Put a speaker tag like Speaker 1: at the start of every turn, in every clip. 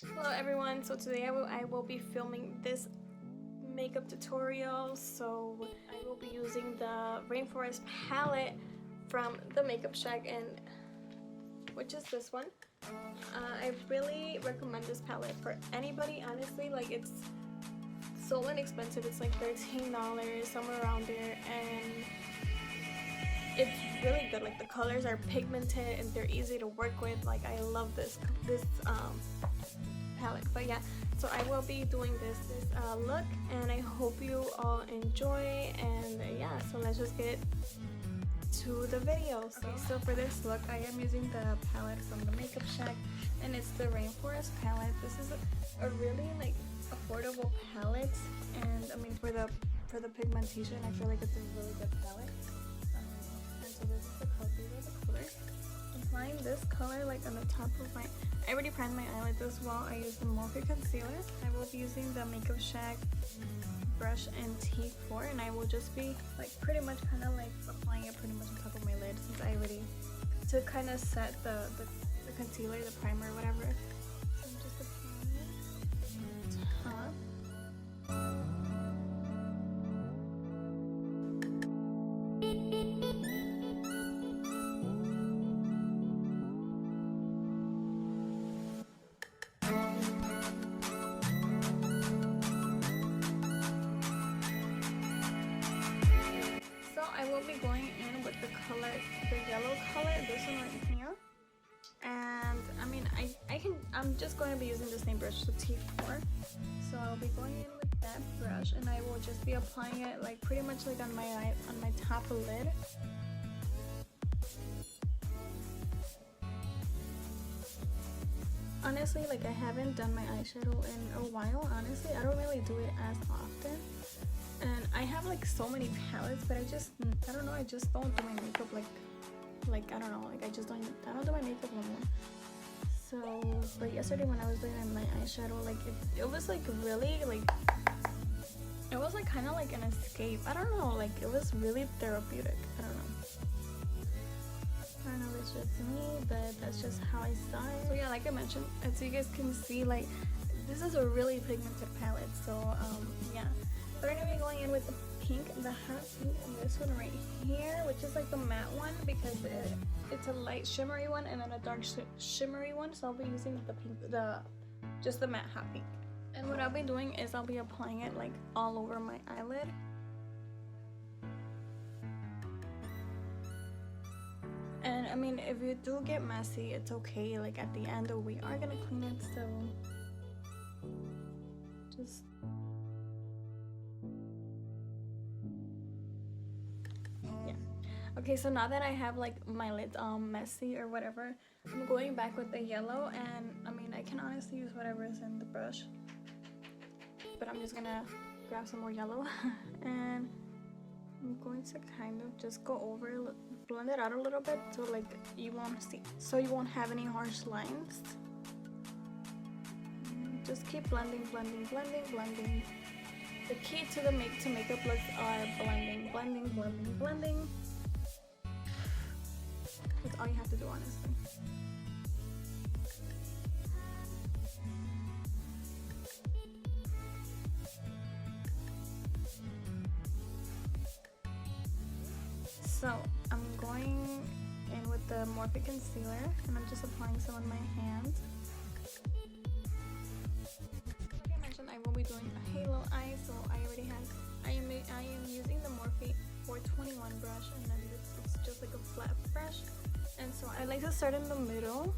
Speaker 1: Hello everyone, so today I will be filming this makeup tutorial. So I will be using the Rainforest palette from the Makeup Shack, and which is this one. I really recommend this palette for anybody, honestly. Like, it's so inexpensive. It's like $13, somewhere around there, and it's really good. Like, the colors are pigmented and they're easy to work with. Like, I love this palette. But yeah, so I will be doing this look, and I hope you all enjoy. And yeah, so let's just get to the video. So for this look, I am using the palette from the Makeup Shack, and it's the Rainforest palette. This is a really like affordable palette, and I mean for the pigmentation, I feel like it's a really good palette. And so this is the color. These are the colors. Applying this color like on the top of my, I already primed my eyelids as well. I use the Morphe concealer. I will be using the Makeup Shack brush and T4, and I will just be like pretty much kind of like applying it pretty much on top of my lid, since I already, to kind of set the concealer, the primer, whatever. So I'm just applying it on top. I will be going in with the color, the yellow color, this one right here. And I mean, I'm just going to be using the same brush, the T4. So I'll be going in with that brush, and I will just be applying it like pretty much like on my top lid. Honestly, like, I haven't done my eyeshadow in a while. Honestly, I don't really do it as often. And I have like so many palettes, but I don't know, I just don't do my makeup like I don't know, like I don't do my makeup no more. So, but yesterday when I was doing my eyeshadow, like it was like really like, it was like kind of like an escape. I don't know, like it was really therapeutic. I don't know, it's just me, but that's just how I saw it. So yeah, like I mentioned, as you guys can see, like this is a really pigmented palette. So yeah. We're gonna be going in with the pink, the hot pink, and this one right here, which is like the matte one, because it's a light shimmery one and then a dark shimmery one. So I'll be using the pink, just the matte hot pink. And what I'll be doing is I'll be applying it like all over my eyelid. And I mean, if you do get messy, it's okay. Like at the end, we are gonna clean it, so just. Okay, so now that I have like my lids messy or whatever, I'm going back with the yellow, and I mean, I can honestly use whatever is in the brush, but I'm just gonna grab some more yellow and I'm going to kind of just go over, blend it out a little bit, so like you won't have any harsh lines. Just keep blending. The key to the makeup looks are blending. That's all you have to do, honestly. So I'm going in with the Morphe concealer, and I'm just applying some on my hand. Like I mentioned, I will be doing a halo eye, so I am using the Morphe 421 brush, and then it's just like a flat brush. And so I like to start in the middle.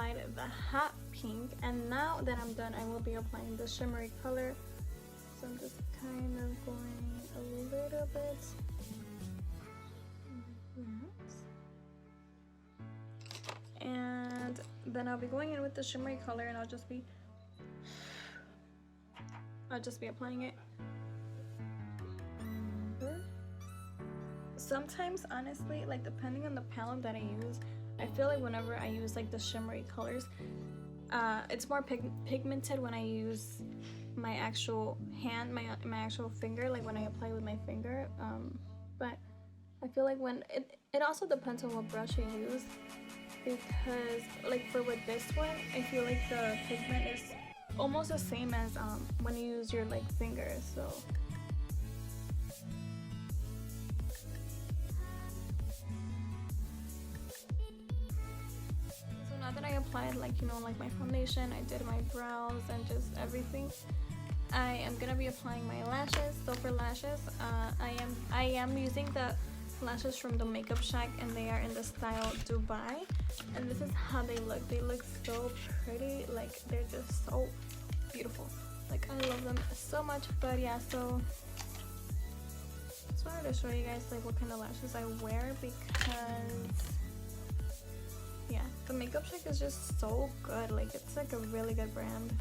Speaker 1: applied the hot pink, and now that I'm done, I will be applying the shimmery color. So I'm just kind of going a little bit like that. And then I'll be going in with the shimmery color, and I'll just be applying it. Sometimes, honestly, like depending on the palette that I use, I feel like whenever I use like the shimmery colors, it's more pigmented when I use my actual hand, my actual finger, like when I apply with my finger. But I feel like when it also depends on what brush you use, because like with this one, I feel like the pigment is almost the same as when you use your like fingers. So now that I applied like, you know, like my foundation, I did my brows and just everything, I am gonna be applying my lashes. So for lashes, I am using the lashes from the Makeup Shack, and they are in the style Dubai, and this is how they look. They look so pretty, like they're just so beautiful. Like I love them so much. But yeah, so just wanted to show you guys like what kind of lashes I wear, because yeah, the Makeup Shack is just so good. Like it's like a really good brand,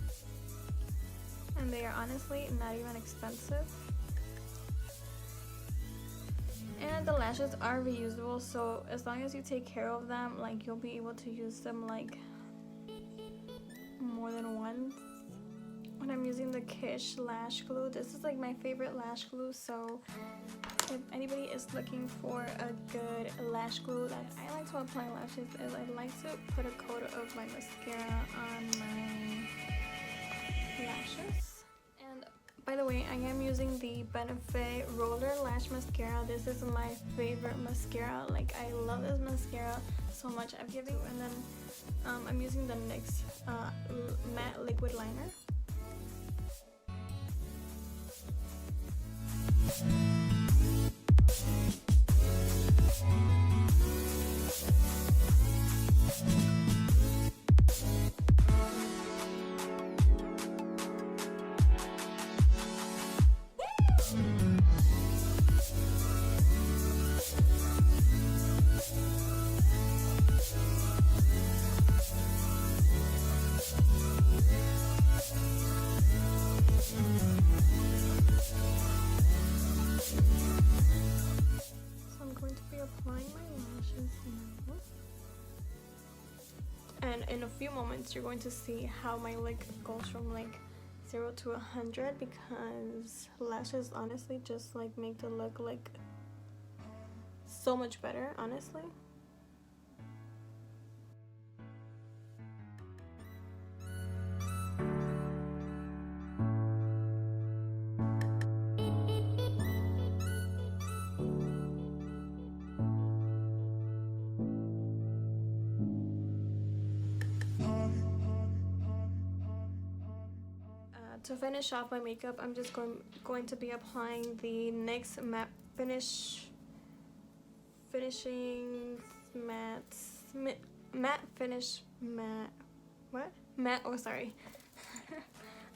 Speaker 1: and they are honestly not even expensive. And the lashes are reusable, so as long as you take care of them, like you'll be able to use them like more than once. When I'm using the Kish lash glue, this is like my favorite lash glue, so if anybody is looking for a good lash glue that I like to apply lashes is I like to put a coat of my mascara on my lashes. And by the way, I am using the Benefit Roller Lash Mascara. This is my favorite mascara. Like I love this mascara so much. I'm giving, and then I'm using the NYX matte liquid liner. And in a few moments you're going to see how my look goes from like 0 to 100, because lashes honestly just like make the look like so much better, honestly. To finish off my makeup, I'm just going to be applying the NYX matte finishing matte finish matte, what? Matte, oh sorry.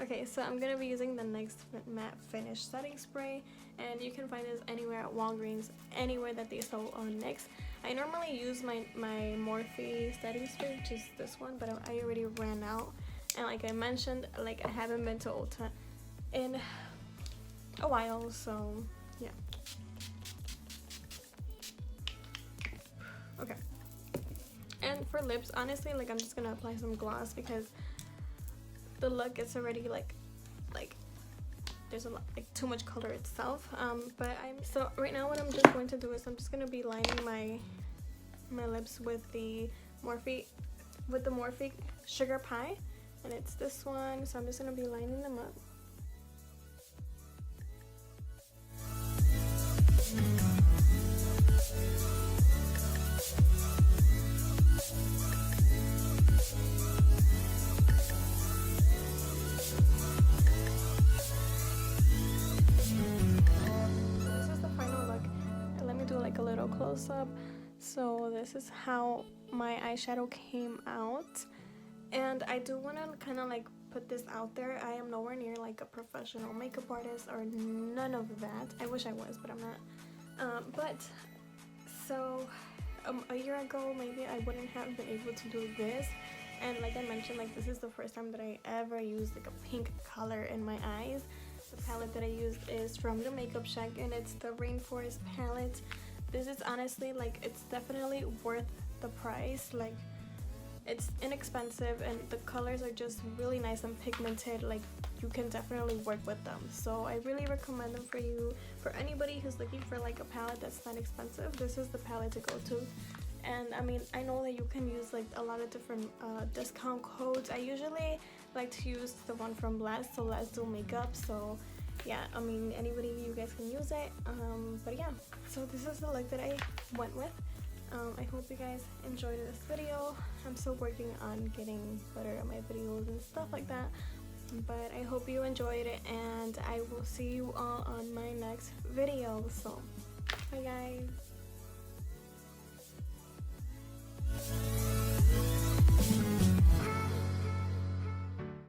Speaker 1: Okay, so I'm gonna be using the NYX matte finish setting spray, and you can find this anywhere at Walgreens, anywhere that they sell on NYX. I normally use my Morphe setting spray, which is this one, but I already ran out. And like I mentioned, like I haven't been to Ulta in a while, so yeah. Okay. And for lips, honestly, like I'm just gonna apply some gloss, because the look is already like there's a lot, like too much color itself. But so right now what I'm just going to do is I'm just gonna be lining my lips with the Morphe Sugar Pie. And it's this one, so I'm just going to be lining them up. This is the final look. Let me do like a little close-up. So this is how my eyeshadow came out. And I do want to kind of like put this out there. I am nowhere near like a professional makeup artist or none of that. I wish I was, but I'm not. A year ago, maybe I wouldn't have been able to do this. And like I mentioned, like this is the first time that I ever used like a pink color in my eyes. The palette that I used is from the Makeup Shack, and it's the Rainforest palette. This is honestly like, it's definitely worth the price. Like, it's inexpensive and the colors are just really nice and pigmented. Like, you can definitely work with them, so I really recommend them for you. For anybody who's looking for like a palette that's not expensive, this is the palette to go to. And I mean, I know that you can use like a lot of different discount codes. I usually like to use the one from Blast, so Let's Do Makeup. So yeah, I mean, anybody, you guys can use it. But yeah, so this is the look that I went with. I hope you guys enjoyed this video. I'm still working on getting better at my videos and stuff like that, but I hope you enjoyed it, and I will see you all on my next video. So bye guys.